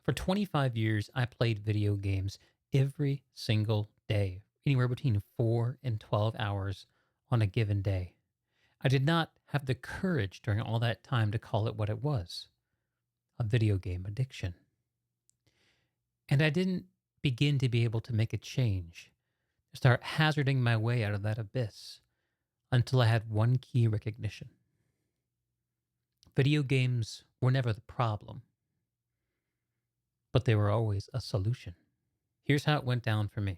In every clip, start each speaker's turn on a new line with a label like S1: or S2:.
S1: For 25 years, I played video games every single day, anywhere between 4 and 12 hours on a given day. I did not have the courage during all that time to call it what it was, a video game addiction. And I didn't begin to be able to make a change, start hazarding my way out of that abyss until I had one key recognition. Video games were never the problem, but they were always a solution. Here's how it went down for me.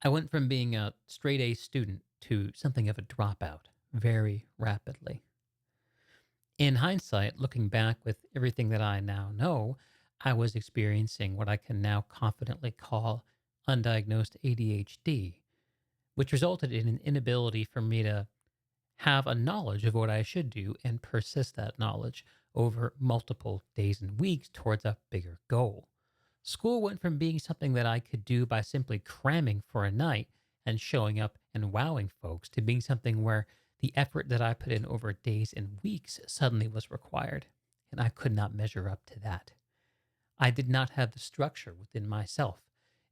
S1: I went from being a straight A student to something of a dropout very rapidly. In hindsight, looking back with everything that I now know, I was experiencing what I can now confidently call undiagnosed ADHD, which resulted in an inability for me to have a knowledge of what I should do and persist that knowledge over multiple days and weeks towards a bigger goal. School went from being something that I could do by simply cramming for a night and showing up and wowing folks to being something where the effort that I put in over days and weeks suddenly was required, and I could not measure up to that. I did not have the structure within myself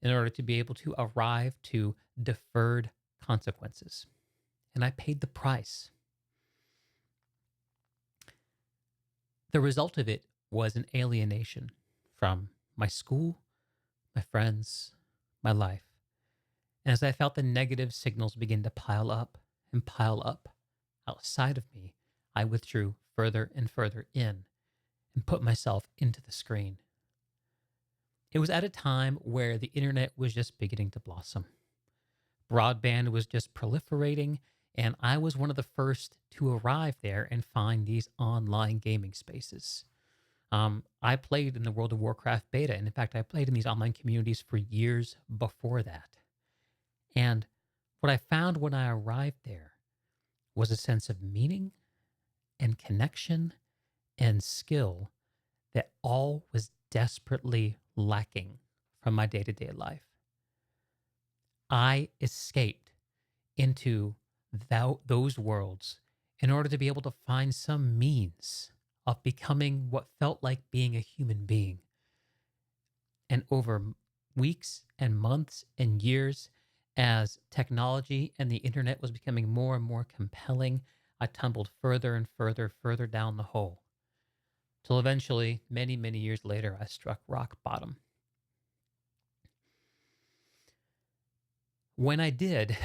S1: in order to be able to arrive to deferred consequences, and I paid the price. The result of it was an alienation from my school, my friends, my life. And as I felt the negative signals begin to pile up and pile up outside of me, I withdrew further and further in and put myself into the screen. It was at a time where the internet was just beginning to blossom. Broadband was just proliferating, and I was one of the first to arrive there and find these online gaming spaces. I played in the World of Warcraft beta, and in fact, I played in these online communities for years before that. And what I found when I arrived there was a sense of meaning and connection and skill that all was desperately lacking from my day to day life. I escaped into those worlds in order to be able to find some means of becoming what felt like being a human being. And over weeks and months and years, as technology and the internet was becoming more and more compelling, I tumbled further and further down the hole. Till eventually, many, many years later, I struck rock bottom. When I did,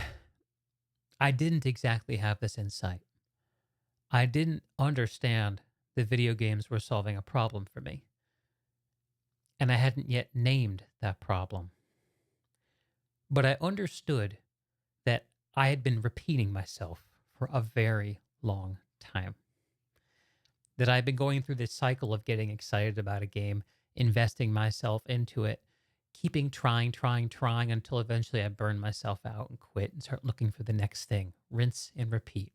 S1: I didn't exactly have this insight. I didn't understand that video games were solving a problem for me. And I hadn't yet named that problem. But I understood that I had been repeating myself for a very long time. That I'd been going through this cycle of getting excited about a game, investing myself into it, keeping trying until eventually I burned myself out and quit and start looking for the next thing. Rinse and repeat.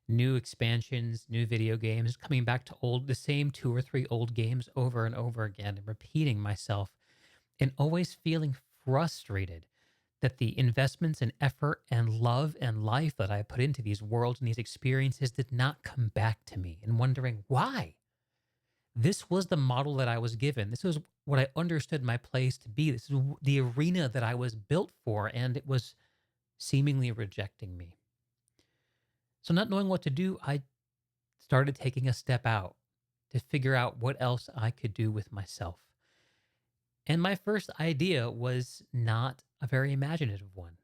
S1: New expansions, new video games, coming back to the same two or three old games over and over again and repeating myself and always feeling frustrated that the investments and effort and love and life that I put into these worlds and these experiences did not come back to me and wondering why. This was the model that I was given. This was what I understood my place to be. This is the arena that I was built for, and it was seemingly rejecting me. So, not knowing what to do, I started taking a step out to figure out what else I could do with myself. And my first idea was not a very imaginative one.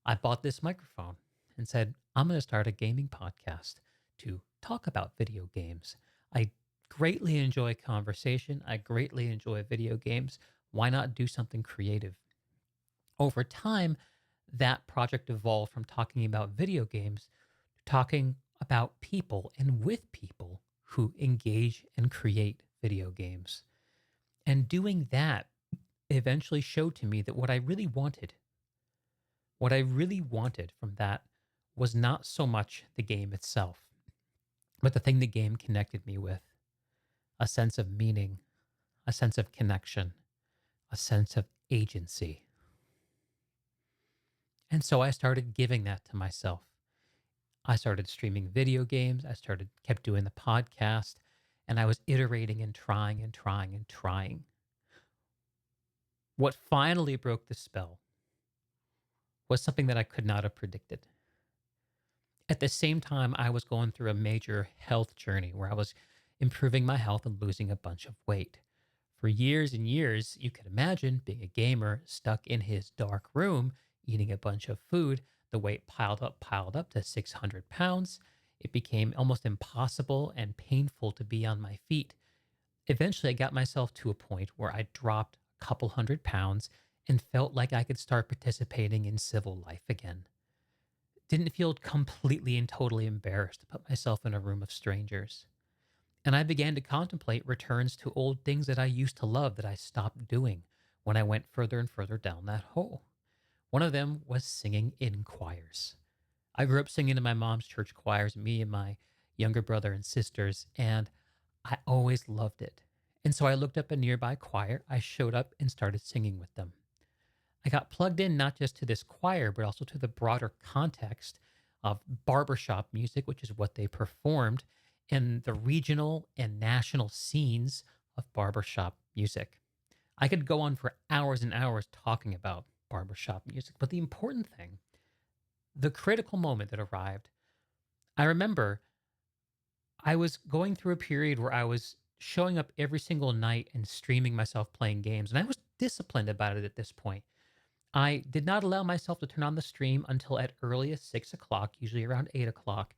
S1: I bought this microphone and said, I'm going to start a gaming podcast to talk about video games. I greatly enjoy conversation. I greatly enjoy video games. Why not do something creative? Over time, that project evolved from talking about video games to talking about people and with people who engage and create video games. And doing that eventually showed to me that what I really wanted from that was not so much the game itself, but the thing the game connected me with: a sense of meaning, a sense of connection, a sense of agency. And so I started giving that to myself. I started streaming video games. Kept doing the podcast. and I was iterating and trying and trying and trying. What finally broke the spell was something that I could not have predicted. At the same time, I was going through a major health journey where I was improving my health and losing a bunch of weight. For years and years, you can imagine being a gamer stuck in his dark room, eating a bunch of food. The weight piled up to 600 pounds. It became almost impossible and painful to be on my feet. Eventually, I got myself to a point where I dropped a couple 100 pounds and felt like I could start participating in civil life again. Didn't feel completely and totally embarrassed to put myself in a room of strangers. And I began to contemplate returns to old things that I used to love that I stopped doing when I went further and further down that hole. One of them was singing in choirs. I grew up singing in my mom's church choirs, me and my younger brother and sisters, and I always loved it. And so I looked up a nearby choir, I showed up and started singing with them. I got plugged in not just to this choir, but also to the broader context of barbershop music, which is what they performed, and the regional and national scenes of barbershop music. I could go on for hours and hours talking about barbershop music, but the important thing, the critical moment that arrived, I remember I was going through a period where I was showing up every single night and streaming myself playing games, and I was disciplined about it at this point. I did not allow myself to turn on the stream until at earliest 6 o'clock, usually around 8 o'clock.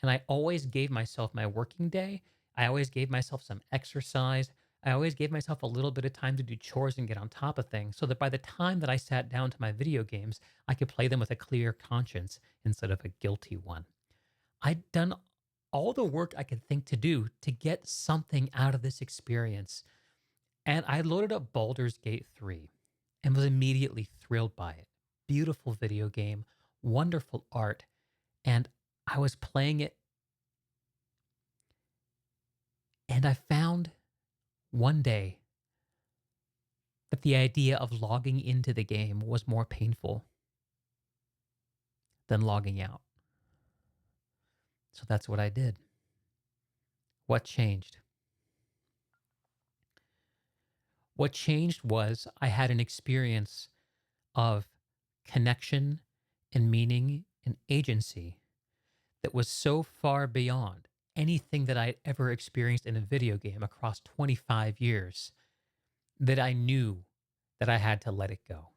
S1: And I always gave myself my working day. I always gave myself some exercise. I always gave myself a little bit of time to do chores and get on top of things so that by the time that I sat down to my video games, I could play them with a clear conscience instead of a guilty one. I'd done all the work I could think to do to get something out of this experience. And I loaded up Baldur's Gate 3 and was immediately thrilled by it. Beautiful video game, wonderful art, and I was playing it and I found one day that the idea of logging into the game was more painful than logging out. So that's what I did. What changed? What changed was I had an experience of connection and meaning and agency that was so far beyond anything that I'd ever experienced in a video game across 25 years that I knew that I had to let it go.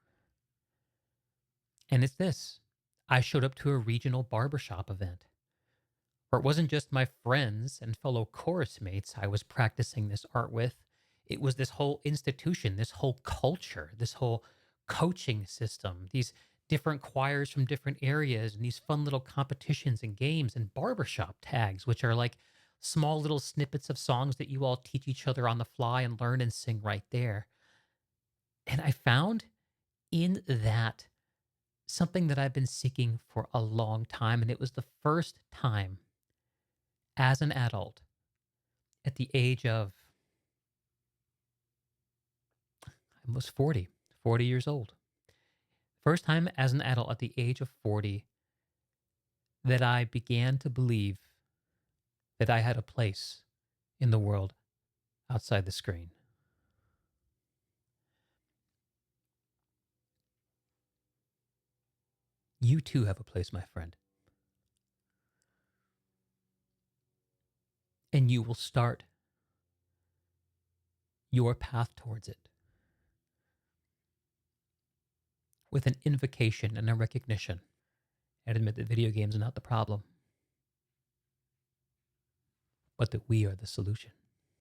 S1: And it's this: I showed up to a regional barbershop event where it wasn't just my friends and fellow chorus mates I was practicing this art with. It was this whole institution, this whole culture, this whole coaching system, these different choirs from different areas, and these fun little competitions and games and barbershop tags, which are like small little snippets of songs that you all teach each other on the fly and learn and sing right there. And I found in that something that I've been seeking for a long time. And it was the first time as an adult at the age of, I was 40 years old. First time as an adult at the age of 40 that I began to believe that I had a place in the world outside the screen. You too have a place, my friend. And you will start your path towards it with an invocation and a recognition, and admit that video games are not the problem, but that we are the solution.